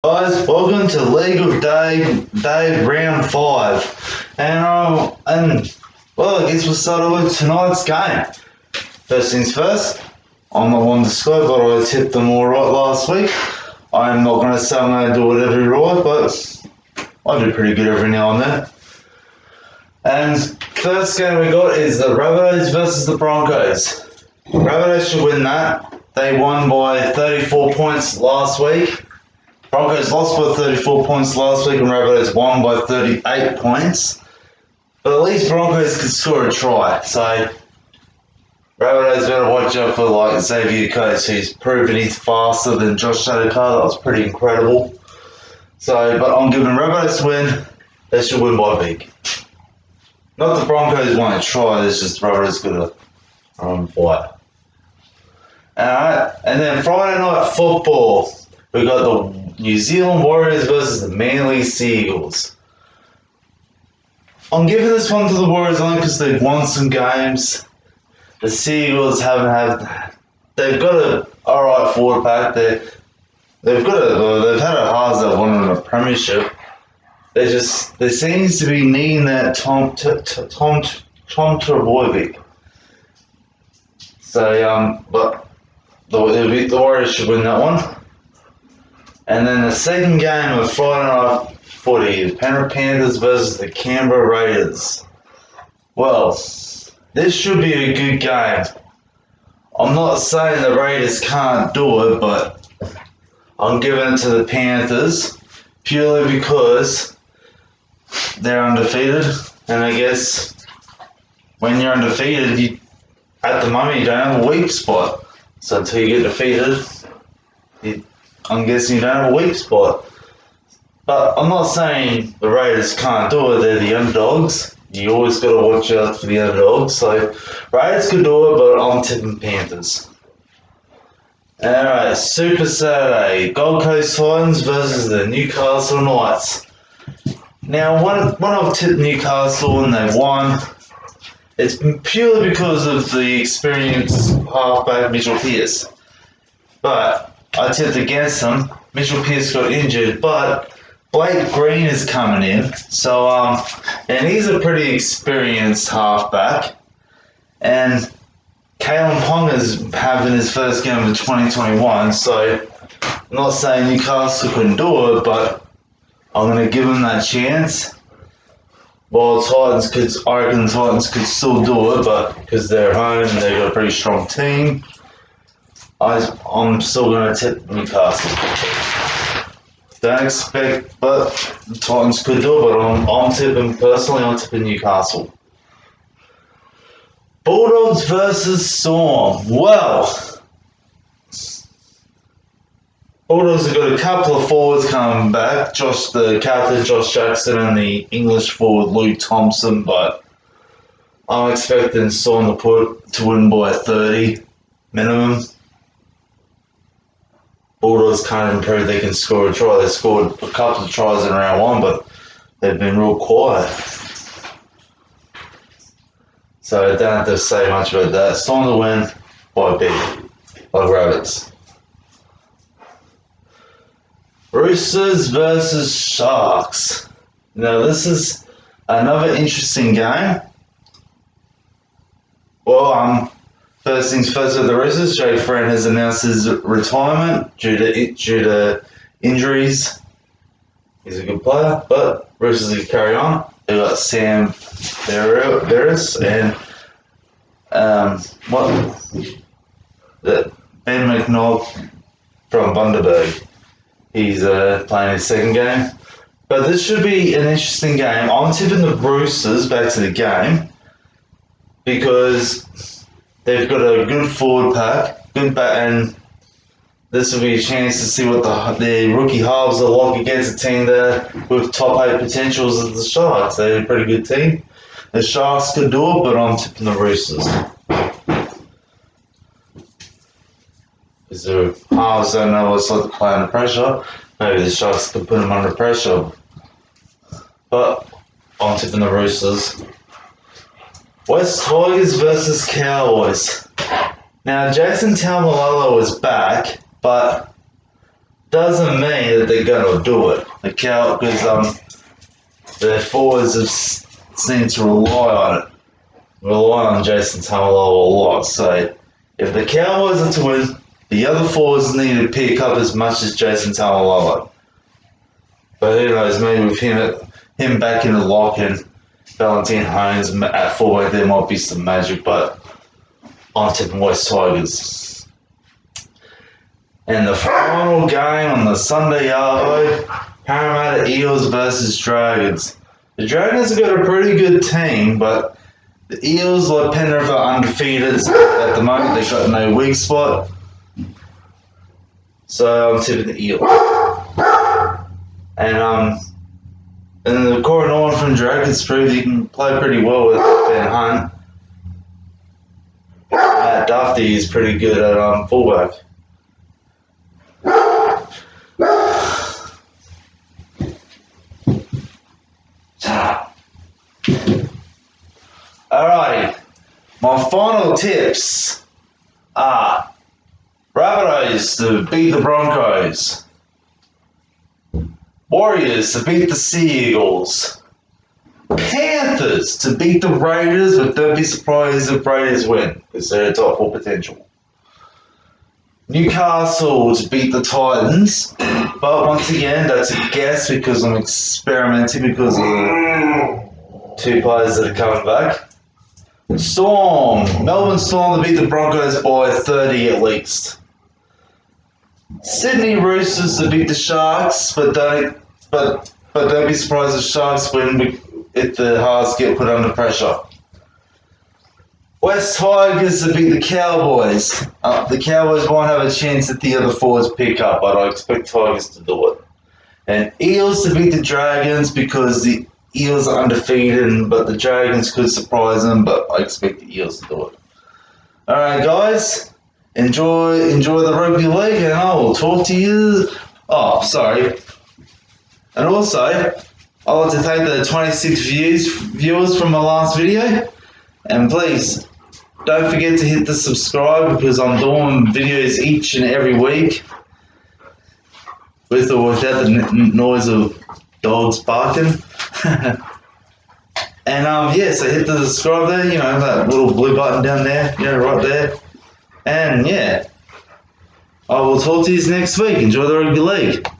Guys, welcome to League of Dave round 5. And well, I guess we'll start off with tonight's game. First things first, I'm not one to score, but I tipped them all right last week. I'm not going to say I'm going to do it every right, but I do pretty good every now and then. And first game we got is the Rabbitohs versus the Broncos. Rabbitohs should win that. They won by 34 points last week. Broncos lost by 34 points last week and Rabbitohs won by 38 points. But at least Broncos could score a try. So Rabbitohs better watch out for like Xavier Coates, who's proven he's faster than Josh Adokar. That was pretty incredible. So, but I'm giving Rabbitohs to win. They should win by big. Not the Broncos want to try, it's just Rabbitohs got to fight. Alright, and then Friday night football. We got the New Zealand Warriors versus the Manly Seagulls. I'm giving this one to the Warriors only because they've won some games. The Seagulls they've got a alright forward pack. They've had a halves that won a premiership. There seems to be needing that Tom Trbojevic. So but the Warriors should win that one. And then the second game of Friday night footy is Penrith Panthers versus the Canberra Raiders. Well, this should be a good game. I'm not saying the Raiders can't do it, but I'm giving it to the Panthers purely because they're undefeated. And I guess when you're undefeated, at the moment you don't have a weak spot. So until you get defeated, I'm guessing you don't have a weak spot. But I'm not saying the Raiders can't do it. They're the underdogs. You always got to watch out for the underdogs. So Raiders could do it, but I'm tipping Panthers. Alright, Super Saturday. Gold Coast Titans versus the Newcastle Knights. Now, when I've tipped Newcastle and they've won, it's been purely because of the experienced halfback Mitchell Pearce. But I tipped against them. Mitchell Pearce got injured, but Blake Green is coming in. So, and he's a pretty experienced halfback. And Kalen Ponga is having his first game of 2021. So, I'm not saying Newcastle couldn't do it, but I'm going to give them that chance. Well, I reckon the Titans could still do it, but because they're at home and they've got a pretty strong team, I'm still going to tip Newcastle. Don't expect, but the Titans could do it, but I'm tipping Newcastle. Bulldogs versus Storm. Well, Bulldogs have got a couple of forwards coming back. The captain Josh Jackson and the English forward Luke Thompson, but I'm expecting Storm to win by 30 minimum. Bulldogs can't even prove they can score a try. They scored a couple of tries in round 1, but they've been real quiet. So I don't have to say much about that. Storm to win by Rabbits. Roosters versus Sharks. Now this is another interesting game. Well, first things first with the Roosters. Jake Friend has announced his retirement due to injuries. He's a good player, but Roosters will carry on. They've got Sam Veris and Ben McNaught from Bundaberg. He's playing his second game. But this should be an interesting game. I'm tipping the Roosters back to the game because they've got a good forward pack, and this will be a chance to see what the rookie halves are like against a team that with top 8 potentials as the Sharks. They're a pretty good team. The Sharks could do it, but I'm tipping the Roosters. Because the halves don't know what it's like to play under pressure. Maybe the Sharks could put them under pressure. But I'm tipping the Roosters. West Tigers versus Cowboys. Now, Jason Taumalolo is back, but doesn't mean that they're going to do it. The Cow, because their forwards have seemed to rely on Jason Tamalolo a lot. So if the Cowboys are to win, the other forwards need to pick up as much as Jason Tamalolo. But who knows, maybe with him back in the lock and Valentine Holmes at fullback, there might be some magic, but I'm tipping West Tigers. And the final game on the Sunday Arvo, Parramatta Eels versus Dragons. The Dragons have got a pretty good team, but the Eels, like Penrith, are undefeated at the moment. They've got no weak spot. So I'm tipping the Eels. And the Corey Norman from Dragons proved he can play pretty well with Ben Hunt. Matt Duffy is pretty good at fullback. Alrighty, my final tips are Rabbitohs to beat the Broncos, Warriors to beat the Sea Eagles, Panthers to beat the Raiders, but don't be surprised if Raiders win, because they're a top 4 potential. Newcastle to beat the Titans, but once again, that's a guess because I'm experimenting because of the 2 players that are coming back. Melbourne Storm to beat the Broncos by 30 at least. Sydney Roosters to beat the Sharks, but don't be surprised if Sharks win if the Hearts get put under pressure. West Tigers to beat the Cowboys. The Cowboys won't have a chance if the other forwards pick up, but I expect Tigers to do it. And Eels to beat the Dragons because the Eels are undefeated, but the Dragons could surprise them, but I expect the Eels to do it. Alright guys, enjoy the rugby league and I will talk to you. Oh, sorry. And also, I'd like to thank the 26 viewers from my last video. And please, don't forget to hit the subscribe because I'm doing videos each and every week. With or without the noise of dogs barking. And yeah, so hit the subscribe there, that little blue button down there, right there. And yeah, I will talk to you next week. Enjoy the rugby league.